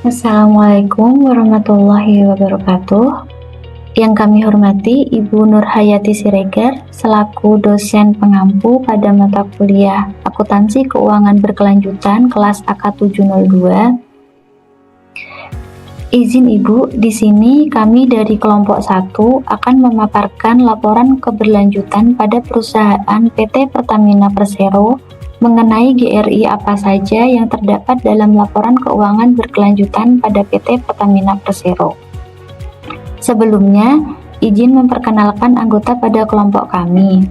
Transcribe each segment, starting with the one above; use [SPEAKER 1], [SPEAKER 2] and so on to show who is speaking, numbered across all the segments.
[SPEAKER 1] Assalamualaikum warahmatullahi wabarakatuh. Yang kami hormati Ibu Nurhayati Siregar selaku dosen pengampu pada mata kuliah Akuntansi Keuangan Berkelanjutan kelas AK702. Izin Ibu, di sini kami dari kelompok 1 akan memaparkan laporan keberlanjutan pada perusahaan PT Pertamina Persero mengenai GRI apa saja yang terdapat dalam laporan keuangan berkelanjutan pada PT Pertamina Persero. Sebelumnya, izin memperkenalkan anggota pada kelompok kami.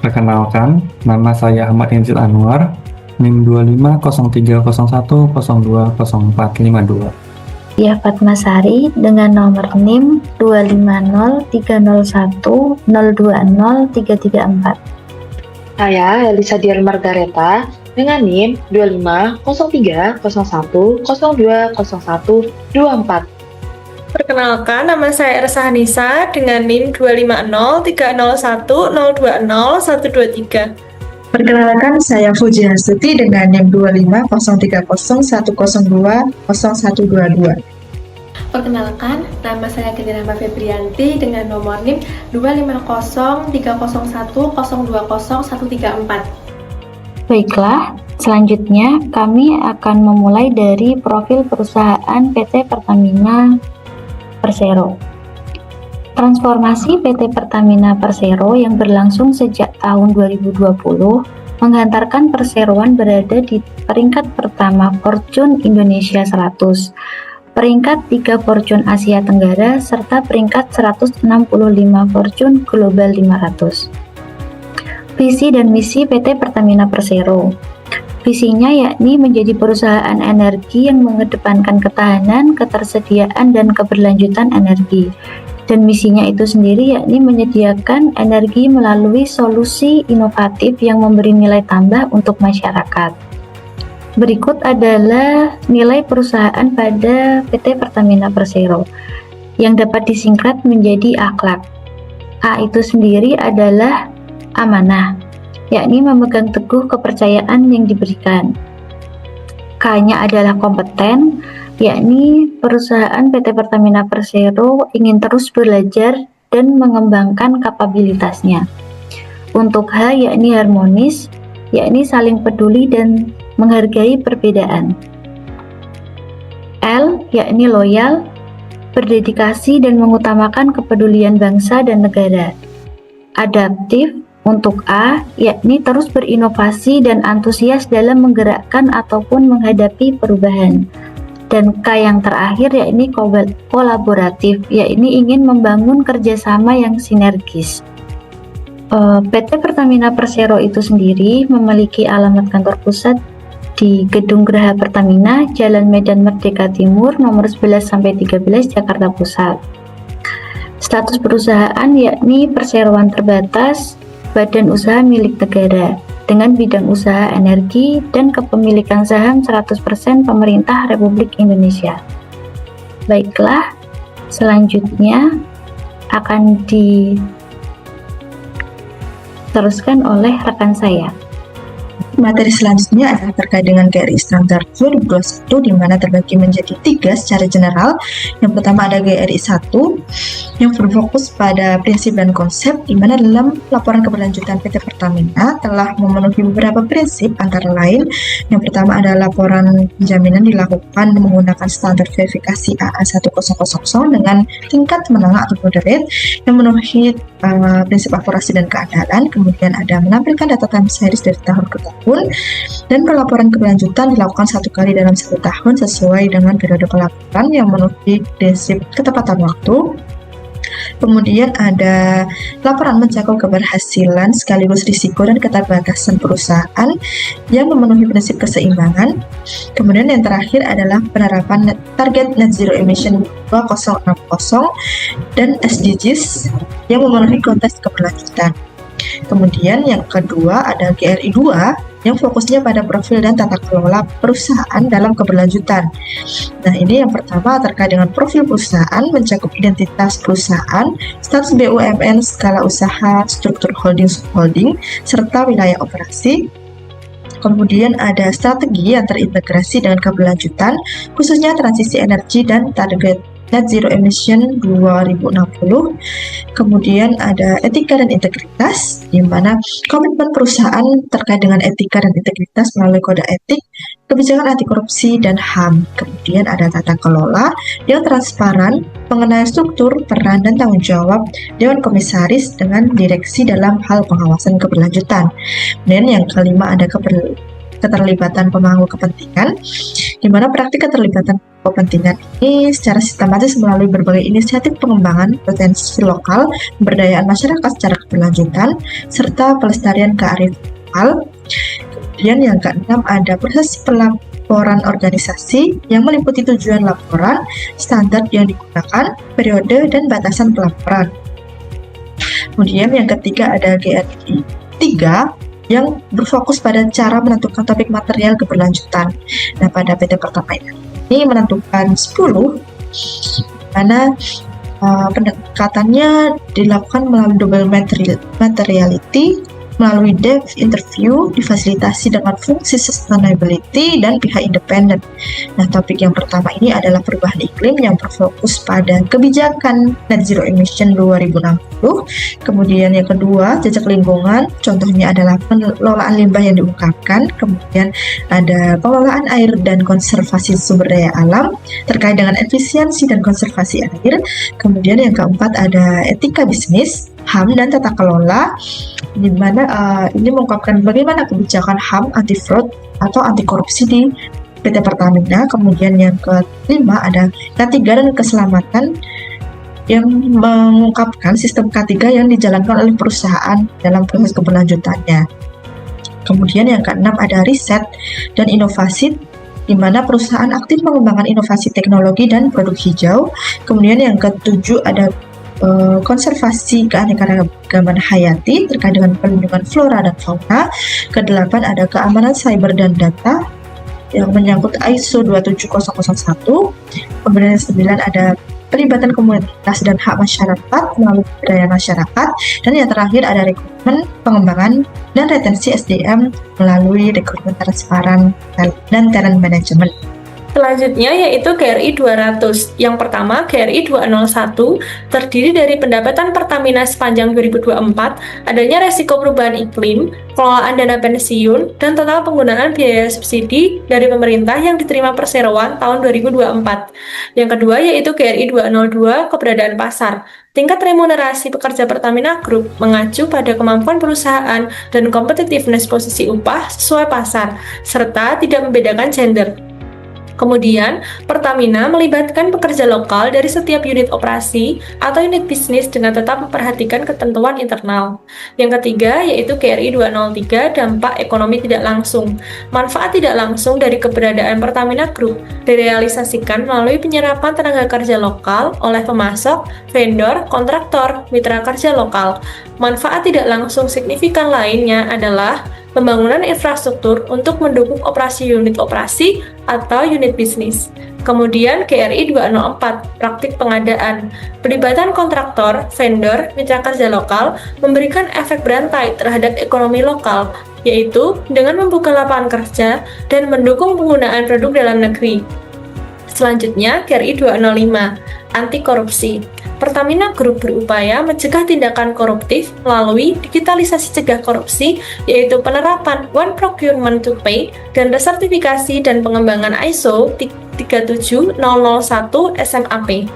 [SPEAKER 2] Perkenalkan, nama saya Ahmad Inzil Anwar, NIM 250301020452.
[SPEAKER 1] Ya, Fatmasari dengan nomor NIM 250301020334.
[SPEAKER 3] Saya Elisa Dian Margareta dengan NIM 250301020124.
[SPEAKER 4] Perkenalkan, nama saya Ersa Hanisa dengan NIM 250301020123.
[SPEAKER 5] Perkenalkan, saya Fuji Hasuti dengan NIM 250301020122.
[SPEAKER 6] Perkenalkan, nama saya Gendirama Febrianti dengan nomor NIM 250301020134.
[SPEAKER 1] Baiklah, selanjutnya kami akan memulai dari profil perusahaan PT Pertamina Persero. Transformasi PT Pertamina Persero yang berlangsung sejak tahun 2020 menghantarkan perseroan berada di peringkat pertama Fortune Indonesia 100, peringkat 3 Fortune Asia Tenggara, serta peringkat 165 Fortune Global 500. Visi dan misi PT Pertamina Persero. Visinya yakni menjadi perusahaan energi yang mengedepankan ketahanan, ketersediaan, dan keberlanjutan energi. Dan misinya itu sendiri yakni menyediakan energi melalui solusi inovatif yang memberi nilai tambah untuk masyarakat. Berikut adalah nilai perusahaan pada PT Pertamina Persero yang dapat disingkat menjadi akhlak. A itu sendiri adalah amanah, yakni memegang teguh kepercayaan yang diberikan. K-nya adalah kompeten, yakni perusahaan PT Pertamina Persero ingin terus belajar dan mengembangkan kapabilitasnya. Untuk H yakni harmonis, yakni saling peduli dan menghargai perbedaan. L yakni loyal, berdedikasi dan mengutamakan kepedulian bangsa dan negara. Adaptif untuk A yakni terus berinovasi dan antusias dalam menggerakkan ataupun menghadapi perubahan. Dan K yang terakhir yakni kolaboratif, yakni ingin membangun kerjasama yang sinergis. PT Pertamina Persero itu sendiri memiliki alamat kantor pusat di Gedung Geraha Pertamina, Jalan Medan Merdeka Timur, nomor 11-13, Jakarta Pusat. Status perusahaan yakni perseroan terbatas, badan usaha milik negara, dengan bidang usaha energi dan kepemilikan saham 100% pemerintah Republik Indonesia. Baiklah, selanjutnya akan diteruskan oleh rekan saya.
[SPEAKER 5] Materi selanjutnya adalah terkait dengan GRI Standar 2021, di mana terbagi menjadi 3 secara general. Yang pertama ada GRI 1 yang berfokus pada prinsip dan konsep, di mana dalam laporan keberlanjutan PT Pertamina telah memenuhi beberapa prinsip, antara lain yang pertama adalah laporan penjaminan dilakukan menggunakan standar verifikasi AA1000 dengan tingkat menengah atau moderate yang memenuhi prinsip akurasi dan keandalan. Kemudian ada menampilkan data time series dari tahun ke tahun, dan pelaporan keberlanjutan dilakukan 1 kali dalam 1 tahun sesuai dengan periode pelaporan yang memenuhi prinsip ketepatan waktu. Kemudian ada laporan mencakup keberhasilan sekaligus risiko dan keterbatasan perusahaan yang memenuhi prinsip keseimbangan. Kemudian yang terakhir adalah penerapan target net zero emission 2060 dan SDGs yang memenuhi konteks keberlanjutan. Kemudian yang kedua ada GRI 2 yang fokusnya pada profil dan tata kelola perusahaan dalam keberlanjutan. Nah, ini yang pertama terkait dengan profil perusahaan, mencakup identitas perusahaan, status BUMN, skala usaha, struktur holding, subholding, serta wilayah operasi. Kemudian ada strategi yang terintegrasi dengan keberlanjutan, khususnya transisi energi dan target net zero emission 2060. Kemudian ada etika dan integritas, di mana komitmen perusahaan terkait dengan etika dan integritas melalui kode etik, kebijakan anti korupsi, dan HAM. Kemudian ada tata kelola yang transparan mengenai struktur, peran, dan tanggung jawab Dewan Komisaris dengan direksi dalam hal pengawasan keberlanjutan. Dan yang kelima ada keterlibatan pemangku kepentingan, di mana praktik keterlibatan kepentingan ini secara sistematis melalui berbagai inisiatif pengembangan potensi lokal, pemberdayaan masyarakat secara keberlanjutan, serta pelestarian kearifan lokal. Kemudian yang keenam ada proses pelaporan organisasi yang meliputi tujuan laporan, standar yang digunakan, periode, dan batasan pelaporan. Kemudian yang ketiga ada GRI 3 yang berfokus pada cara menentukan topik material keberlanjutan. Nah, pada PT Pertamina ini menentukan 10, mana pendekatannya dilakukan melalui double materiality, melalui depth interview, difasilitasi dengan fungsi sustainability dan pihak independen. Nah, topik yang pertama ini adalah perubahan iklim yang berfokus pada kebijakan net zero emission 2060. Kemudian yang kedua, jejak lingkungan, contohnya adalah pengelolaan limbah yang diungkapkan. Kemudian ada pengelolaan air dan konservasi sumber daya alam terkait dengan efisiensi dan konservasi air. Kemudian yang keempat ada etika bisnis, HAM dan tata kelola, di mana ini mengungkapkan bagaimana kebijakan HAM, anti fraud atau anti korupsi di PT Pertamina. Kemudian yang kelima ada K3 dan keselamatan, yang mengungkapkan sistem K3 yang dijalankan oleh perusahaan dalam proses keberlanjutannya. Kemudian yang keenam ada riset dan inovasi, di mana perusahaan aktif mengembangkan inovasi teknologi dan produk hijau. Kemudian yang ketujuh ada konservasi keanekaragaman hayati terkait dengan perlindungan flora dan fauna. Kedelapan ada keamanan cyber dan data yang menyangkut ISO 27001. Kemudian yang 9 ada pelibatan komunitas dan hak masyarakat melalui budaya masyarakat. Dan yang terakhir ada rekrutmen, pengembangan, dan retensi SDM melalui rekrutmen transparan dan talent management.
[SPEAKER 4] Selanjutnya yaitu GRI 200. Yang pertama, GRI 201 terdiri dari pendapatan Pertamina sepanjang 2024, adanya resiko perubahan iklim, pengelolaan dana pensiun, dan total penggunaan biaya subsidi dari pemerintah yang diterima perseroan tahun 2024. Yang kedua yaitu GRI 202, keberadaan pasar. Tingkat remunerasi pekerja Pertamina Group mengacu pada kemampuan perusahaan dan competitiveness posisi upah sesuai pasar, serta tidak membedakan gender. Kemudian, Pertamina melibatkan pekerja lokal dari setiap unit operasi atau unit bisnis dengan tetap memperhatikan ketentuan internal. Yang ketiga, yaitu GRI 203, dampak ekonomi tidak langsung. Manfaat tidak langsung dari keberadaan Pertamina Group direalisasikan melalui penyerapan tenaga kerja lokal oleh pemasok, vendor, kontraktor, mitra kerja lokal. Manfaat tidak langsung signifikan lainnya adalah pembangunan infrastruktur untuk mendukung operasi unit operasi atau unit bisnis. Kemudian GRI 204, praktik pengadaan. Pelibatan kontraktor, vendor, mitra kerja lokal memberikan efek berantai terhadap ekonomi lokal, yaitu dengan membuka lapangan kerja dan mendukung penggunaan produk dalam negeri. Selanjutnya, GRI 205, anti korupsi. Pertamina Group berupaya mencegah tindakan koruptif melalui digitalisasi cegah korupsi, yaitu penerapan One Procurement to Pay dan resertifikasi dan pengembangan ISO 37001 SMAP.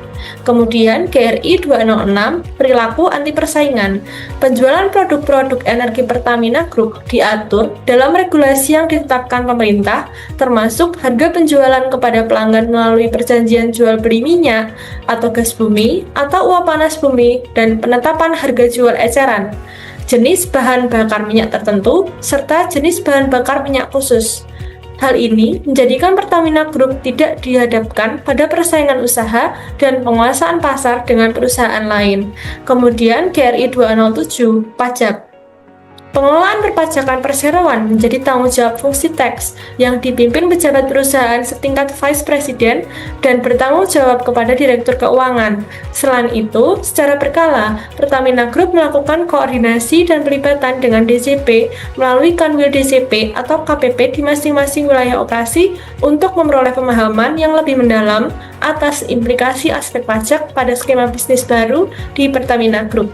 [SPEAKER 4] Kemudian GRI 206, perilaku anti persaingan. Penjualan produk-produk energi Pertamina Group diatur dalam regulasi yang ditetapkan pemerintah, termasuk harga penjualan kepada pelanggan melalui perjanjian jual beli minyak atau gas bumi atau uap panas bumi, dan penetapan harga jual eceran, jenis bahan bakar minyak tertentu, serta jenis bahan bakar minyak khusus. Hal ini menjadikan Pertamina Group tidak dihadapkan pada persaingan usaha dan penguasaan pasar dengan perusahaan lain. Kemudian GRI 207, pajak. Pengelolaan perpajakan perseroan menjadi tanggung jawab fungsi tax yang dipimpin pejabat perusahaan setingkat Vice President dan bertanggung jawab kepada Direktur Keuangan. Selain itu, secara berkala, Pertamina Group melakukan koordinasi dan pelibatan dengan DCP melalui Kanwil DCP atau KPP di masing-masing wilayah operasi untuk memperoleh pemahaman yang lebih mendalam atas implikasi aspek pajak pada skema bisnis baru di Pertamina Group.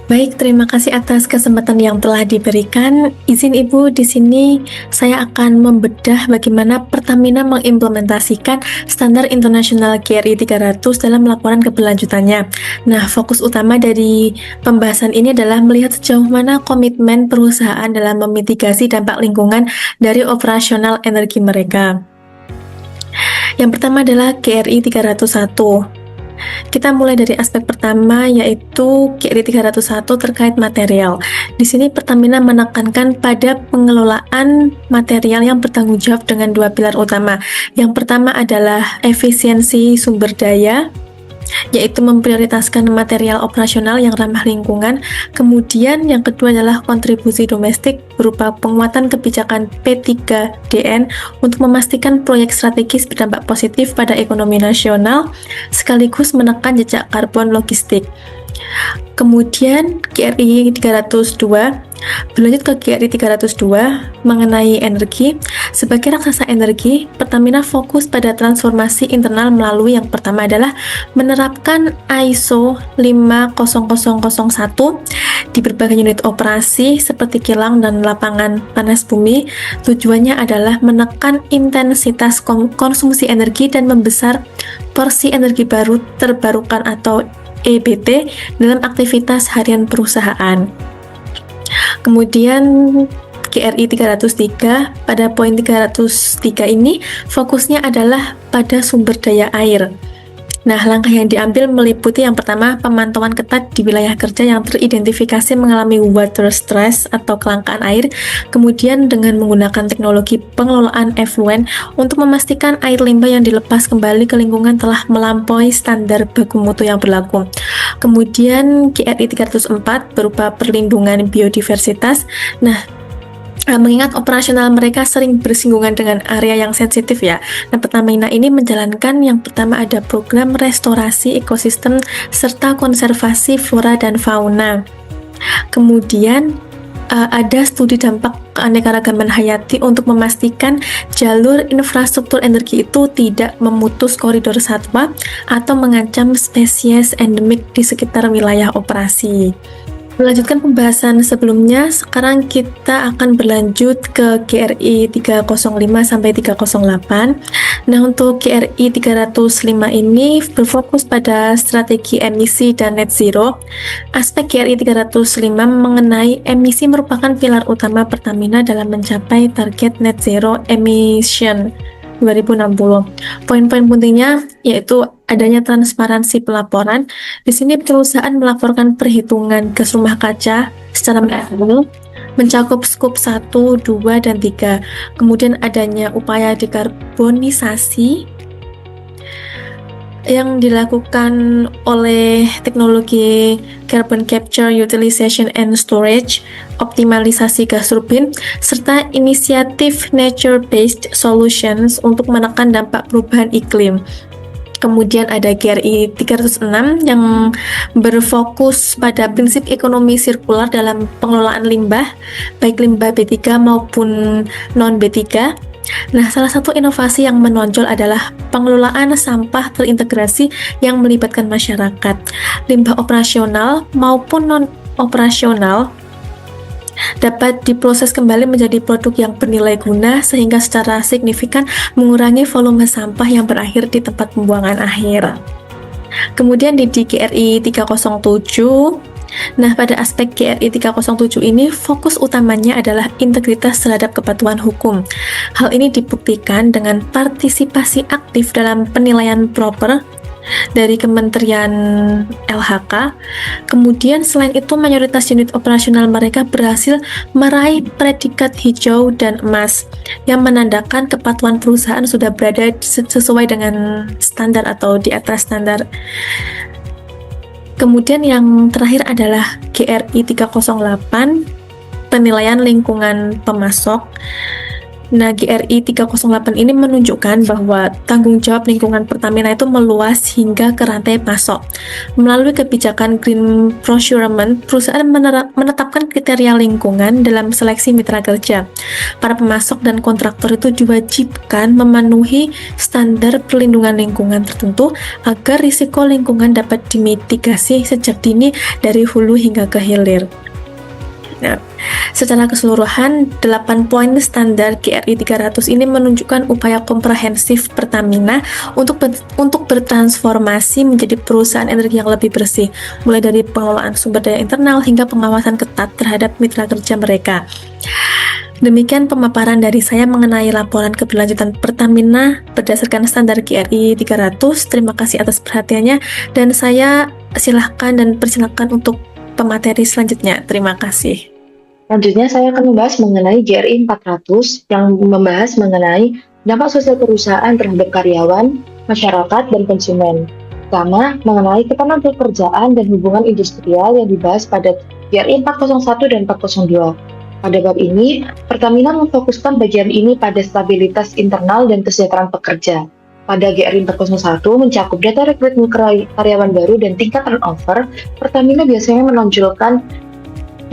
[SPEAKER 7] Baik, terima kasih atas kesempatan yang telah diberikan. Izin Ibu, di sini saya akan membedah bagaimana Pertamina mengimplementasikan standar internasional GRI 300 dalam laporan keberlanjutannya. Nah, fokus utama dari pembahasan ini adalah melihat sejauh mana komitmen perusahaan dalam memitigasi dampak lingkungan dari operasional energi mereka. Yang pertama adalah GRI 301. Kita mulai dari aspek pertama, yaitu GRI 301 terkait material. Di sini Pertamina menekankan pada pengelolaan material yang bertanggung jawab dengan dua pilar utama. Yang pertama adalah efisiensi sumber daya, yaitu memprioritaskan material operasional yang ramah lingkungan. Kemudian yang kedua adalah kontribusi domestik berupa penguatan kebijakan P3DN untuk memastikan proyek strategis berdampak positif pada ekonomi nasional sekaligus menekan jejak karbon logistik. Kemudian GRI 302, berlanjut ke GRI 302 mengenai energi. Sebagai raksasa energi, Pertamina fokus pada transformasi internal melalui yang pertama adalah menerapkan ISO 50001 di berbagai unit operasi seperti kilang dan lapangan panas bumi. Tujuannya adalah menekan intensitas konsumsi energi dan membesar porsi energi baru terbarukan atau EBT dalam aktivitas harian perusahaan. Kemudian GRI 303, pada poin 303 ini fokusnya adalah pada sumber daya air. Nah, langkah yang diambil meliputi yang pertama, pemantauan ketat di wilayah kerja yang teridentifikasi mengalami water stress atau kelangkaan air, kemudian dengan menggunakan teknologi pengelolaan effluent untuk memastikan air limbah yang dilepas kembali ke lingkungan telah melampaui standar baku mutu yang berlaku. Kemudian GRI 304 berupa perlindungan biodiversitas. Nah, mengingat operasional mereka sering bersinggungan dengan area yang sensitif ya. Nah, Pertamina ini menjalankan yang pertama ada program restorasi ekosistem serta konservasi flora dan fauna. Kemudian ada studi dampak keanekaragaman hayati untuk memastikan jalur infrastruktur energi itu tidak memutus koridor satwa atau mengancam spesies endemik di sekitar wilayah operasi. Melanjutkan pembahasan sebelumnya, sekarang kita akan berlanjut ke GRI 305 sampai 308. Nah, untuk GRI 305 ini berfokus pada strategi emisi dan net zero. Aspek GRI 305 mengenai emisi merupakan pilar utama Pertamina dalam mencapai target net zero emission 2060. Poin-poin pentingnya yaitu adanya transparansi pelaporan. Di sini perusahaan melaporkan perhitungan gas rumah kaca secara menyeluruh, mencakup skop 1, 2, dan 3. Kemudian adanya upaya dekarbonisasi yang dilakukan oleh teknologi carbon capture, utilization and storage, optimalisasi gas turbin, serta inisiatif nature-based solutions untuk menekan dampak perubahan iklim. Kemudian ada GRI 306 yang berfokus pada prinsip ekonomi sirkular dalam pengelolaan limbah, baik limbah B3 maupun non-B3. Nah, salah satu inovasi yang menonjol adalah pengelolaan sampah terintegrasi yang melibatkan masyarakat. Limbah operasional maupun non-operasional dapat diproses kembali menjadi produk yang bernilai guna sehingga secara signifikan mengurangi volume sampah yang berakhir di tempat pembuangan akhir. Kemudian di GRI 307, nah pada aspek GRI 307 ini fokus utamanya adalah integritas terhadap kepatuhan hukum. Hal ini dibuktikan dengan partisipasi aktif dalam penilaian proper dari Kementerian LHK. Kemudian selain itu mayoritas unit operasional mereka berhasil meraih predikat hijau dan emas yang menandakan kepatuhan perusahaan sudah berada sesuai dengan standar atau di atas standar. Kemudian yang terakhir adalah GRI 308 penilaian lingkungan pemasok. Nah, GRI 308 ini menunjukkan bahwa tanggung jawab lingkungan Pertamina itu meluas hingga ke rantai pasok. Melalui kebijakan Green Procurement, perusahaan menetapkan kriteria lingkungan dalam seleksi mitra kerja. Para pemasok dan kontraktor itu diwajibkan memenuhi standar perlindungan lingkungan tertentu agar risiko lingkungan dapat dimitigasi sejak dini dari hulu hingga ke hilir. Nah, secara keseluruhan, 8 poin standar GRI 300 ini menunjukkan upaya komprehensif Pertamina untuk bertransformasi menjadi perusahaan energi yang lebih bersih, mulai dari pengelolaan sumber daya internal hingga pengawasan ketat terhadap mitra kerja mereka. Demikian pemaparan dari saya mengenai laporan keberlanjutan Pertamina berdasarkan standar GRI 300. Terima kasih atas perhatiannya, dan saya persilahkan untuk pemateri selanjutnya. Terima kasih.
[SPEAKER 3] Selanjutnya saya akan membahas mengenai GRI 400 yang membahas mengenai dampak sosial perusahaan terhadap karyawan, masyarakat, dan konsumen. Pertama, mengenai ketenagakerjaan dan hubungan industrial yang dibahas pada GRI 401 dan 402. Pada bab ini, Pertamina memfokuskan bagian ini pada stabilitas internal dan kesejahteraan pekerja. Pada GRI 401 mencakup data rekrutmen karyawan baru dan tingkat turnover. Pertamina biasanya menonjolkan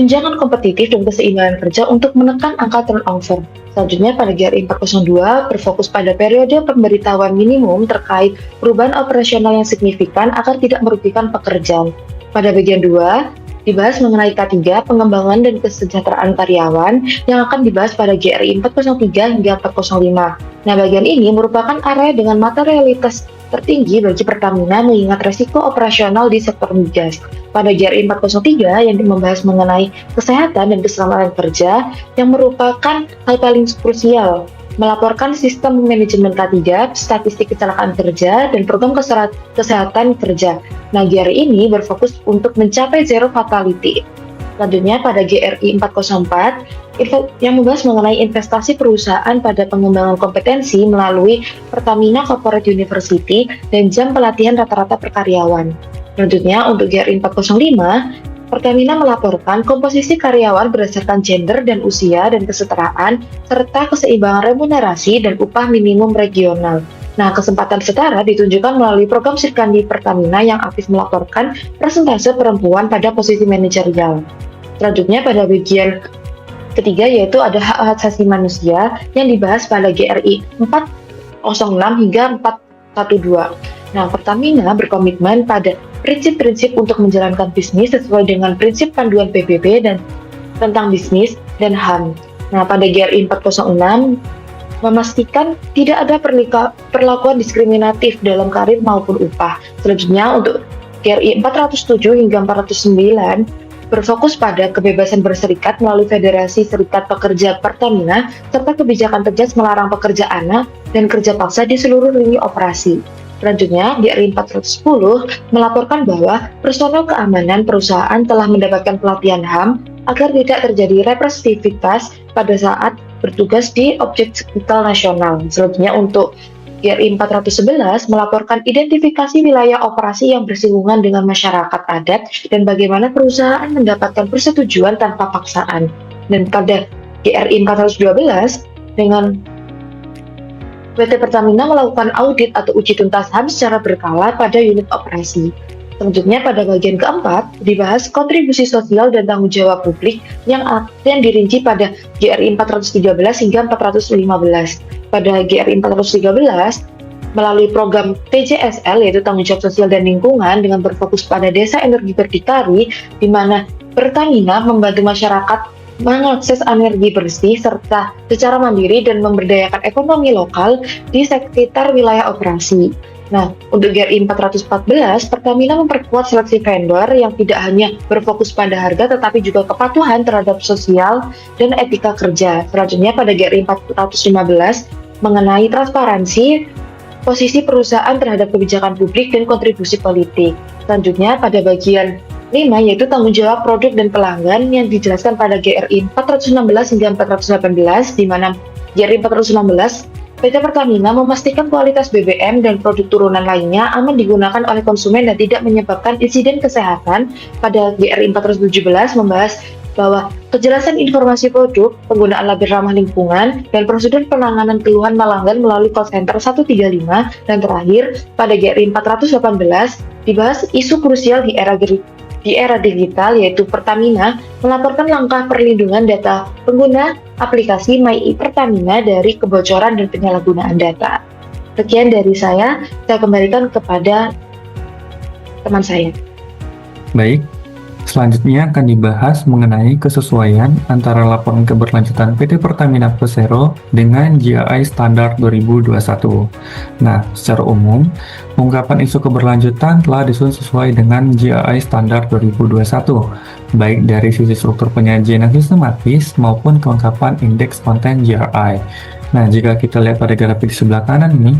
[SPEAKER 3] tunjangan kompetitif dan keseimbangan kerja untuk menekan angka turnover. Selanjutnya pada GRI 402 berfokus pada periode pemberitahuan minimum terkait perubahan operasional yang signifikan agar tidak merugikan pekerjaan. Pada bagian 2, dibahas mengenai K3, pengembangan dan kesejahteraan karyawan yang akan dibahas pada GRI 403 hingga 405. Nah, bagian ini merupakan area dengan materialitas tertinggi bagi Pertamina mengingat resiko operasional di sektor migas. Pada GRI 403 yang membahas mengenai kesehatan dan keselamatan kerja yang merupakan hal paling krusial, melaporkan sistem manajemen K3, statistik kecelakaan kerja, dan program kesehatan kerja. Nah, GRI ini berfokus untuk mencapai zero fatality. Selanjutnya pada GRI 404 yang membahas mengenai investasi perusahaan pada pengembangan kompetensi melalui Pertamina Corporate University dan jam pelatihan rata-rata per karyawan. Selanjutnya untuk GRI 405, Pertamina melaporkan komposisi karyawan berdasarkan gender dan usia dan kesetaraan, serta keseimbangan remunerasi dan upah minimum regional. Nah, kesempatan setara ditunjukkan melalui program Sirkandi Pertamina yang aktif melaporkan persentase perempuan pada posisi manajerial. Selanjutnya pada bagian ketiga yaitu ada hak asasi manusia yang dibahas pada GRI 406 hingga 412. Nah, Pertamina berkomitmen pada prinsip-prinsip untuk menjalankan bisnis sesuai dengan prinsip panduan PBB dan tentang bisnis dan HAM. Nah, pada GRI 406 memastikan tidak ada perlakuan diskriminatif dalam karir maupun upah. Selanjutnya untuk GRI 407 hingga 409 berfokus pada kebebasan berserikat melalui Federasi Serikat Pekerja Pertamina serta kebijakan tegas melarang pekerja anak dan kerja paksa di seluruh lini operasi. Selanjutnya, GRI 410 melaporkan bahwa personel keamanan perusahaan telah mendapatkan pelatihan HAM agar tidak terjadi representativitas pada saat bertugas di objek vital nasional. Selanjutnya untuk GRI 411 melaporkan identifikasi wilayah operasi yang bersinggungan dengan masyarakat adat dan bagaimana perusahaan mendapatkan persetujuan tanpa paksaan. Dan pada GRI 412 dengan PT Pertamina melakukan audit atau uji tuntas HAM secara berkala pada unit operasi. Selanjutnya pada bagian keempat dibahas kontribusi sosial dan tanggung jawab publik yang dirinci pada GRI 413 hingga 415. Pada GRI 413 melalui program TJSL yaitu tanggung jawab sosial dan lingkungan dengan berfokus pada desa energi berdikari di mana Pertamina membantu masyarakat mengakses energi bersih serta secara mandiri dan memberdayakan ekonomi lokal di sekitar wilayah operasi. Nah, untuk GRI 414, Pertamina memperkuat seleksi vendor yang tidak hanya berfokus pada harga tetapi juga kepatuhan terhadap sosial dan etika kerja. Selanjutnya pada GRI 415 mengenai transparansi posisi perusahaan terhadap kebijakan publik dan kontribusi politik. Selanjutnya pada bagian 5 yaitu tanggung jawab produk dan pelanggan yang dijelaskan pada GRI 416 hingga 418 di mana GRI 416 PT Pertamina memastikan kualitas BBM dan produk turunan lainnya aman digunakan oleh konsumen dan tidak menyebabkan insiden kesehatan. Pada GRI 417 membahas bahwa kejelasan informasi produk, penggunaan label ramah lingkungan, dan prosedur penanganan keluhan pelanggan melalui call center 135, dan terakhir, pada GRI 418, dibahas isu krusial di era digital, yaitu Pertamina melaporkan langkah perlindungan data pengguna aplikasi My Pertamina dari kebocoran dan penyalahgunaan data. Sekian dari saya kembalikan kepada teman saya.
[SPEAKER 2] Baik, selanjutnya akan dibahas mengenai kesesuaian antara laporan keberlanjutan PT Pertamina Persero dengan GRI Standar 2021. Nah, secara umum, pengungkapan isu keberlanjutan telah disusun sesuai dengan GRI Standar 2021, baik dari sisi struktur penyajian yang sistematis maupun kelengkapan indeks konten GRI. Nah, jika kita lihat pada grafik di sebelah kanan ini,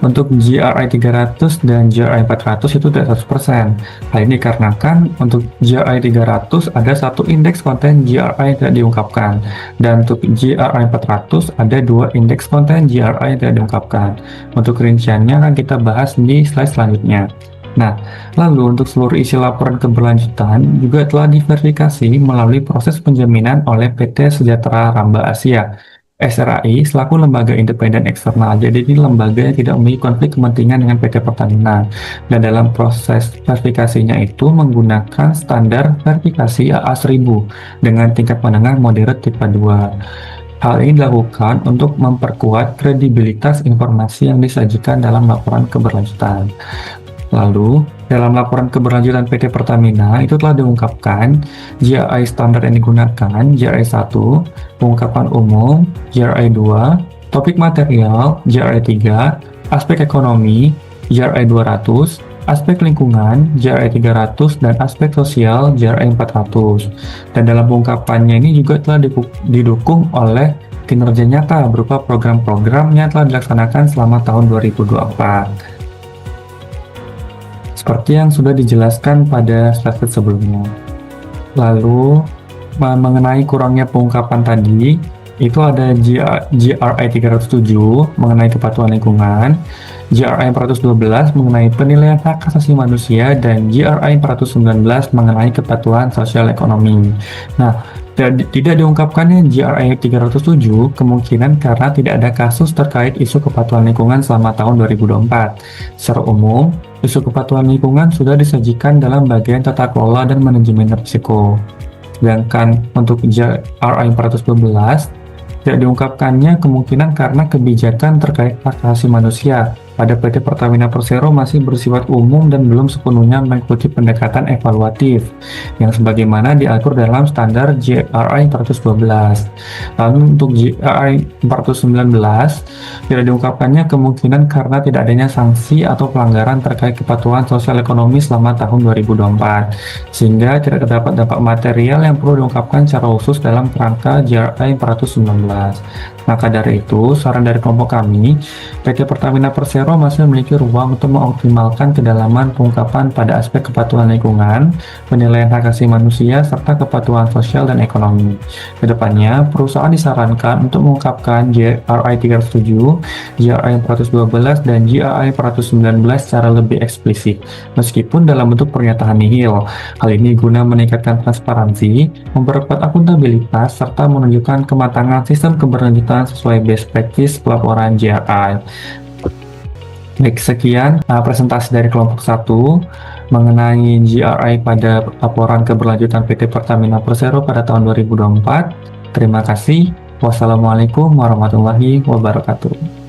[SPEAKER 2] untuk GRI 300 dan GRI 400 itu tidak 100%. Hal ini dikarenakan untuk GRI 300 ada satu indeks konten GRI yang tidak diungkapkan, dan untuk GRI 400 ada dua indeks konten GRI yang tidak diungkapkan. Untuk rinciannya akan kita bahas di slide selanjutnya. Nah, lalu untuk seluruh isi laporan keberlanjutan juga telah diverifikasi melalui proses penjaminan oleh PT Sejahtera Ramba Asia SRAI selaku lembaga independen eksternal. Jadi ini lembaga yang tidak memiliki konflik kepentingan dengan PT Pertamina. Dan dalam proses verifikasinya itu menggunakan standar verifikasi AA1000 dengan tingkat menengah moderate tipe 2. Hal ini dilakukan untuk memperkuat kredibilitas informasi yang disajikan dalam laporan keberlanjutan. Lalu, dalam laporan keberlanjutan PT Pertamina itu telah diungkapkan GRI standar yang digunakan, GRI 1, pengungkapan umum, GRI 2, topik material, GRI 3, aspek ekonomi, GRI 200, aspek lingkungan, GRI 300, dan aspek sosial, GRI 400. Dan dalam pengungkapannya ini juga telah didukung oleh kinerja nyata berupa program-program yang telah dilaksanakan selama tahun 2024. Seperti yang sudah dijelaskan pada slide sebelumnya. Lalu, mengenai kurangnya pengungkapan tadi, itu ada GRI 307 mengenai kepatuhan lingkungan, GRI 412 mengenai penilaian hak asasi manusia, dan GRI 419 mengenai kepatuhan sosial ekonomi. Nah, tidak diungkapkannya GRI 307 kemungkinan karena tidak ada kasus terkait isu kepatuhan lingkungan selama tahun 2024. Secara umum, isu kepatuhan lingkungan sudah disajikan dalam bagian tata kelola dan manajemen risiko. Sedangkan untuk GRI 412 tidak diungkapkannya kemungkinan karena kebijakan terkait hak asasi manusia pada PT Pertamina Persero masih bersifat umum dan belum sepenuhnya mengikuti pendekatan evaluatif yang sebagaimana diatur dalam standar GRI 412. Lalu untuk GRI 419 tidak diungkapkannya kemungkinan karena tidak adanya sanksi atau pelanggaran terkait kepatuhan sosial ekonomi selama tahun 2024, sehingga tidak terdapat dampak material yang perlu diungkapkan secara khusus dalam kerangka GRI 419. Maka dari itu, saran dari kelompok kami, PT Pertamina Persero masih memiliki ruang untuk mengoptimalkan kedalaman pengungkapan pada aspek kepatuhan lingkungan, penilaian hak asasi manusia, serta kepatuhan sosial dan ekonomi. Kedepannya, perusahaan disarankan untuk mengungkapkan GRI 307, GRI 412, dan GRI 419 secara lebih eksplisit, meskipun dalam bentuk pernyataan nihil. Hal ini guna meningkatkan transparansi, memperkuat akuntabilitas, serta menunjukkan kematangan sistem keberlanjutan sesuai best practice pelaporan GRI. Baik, sekian presentasi dari kelompok 1 mengenai GRI pada laporan keberlanjutan PT Pertamina Persero pada tahun 2024. Terima kasih. Wassalamualaikum warahmatullahi wabarakatuh.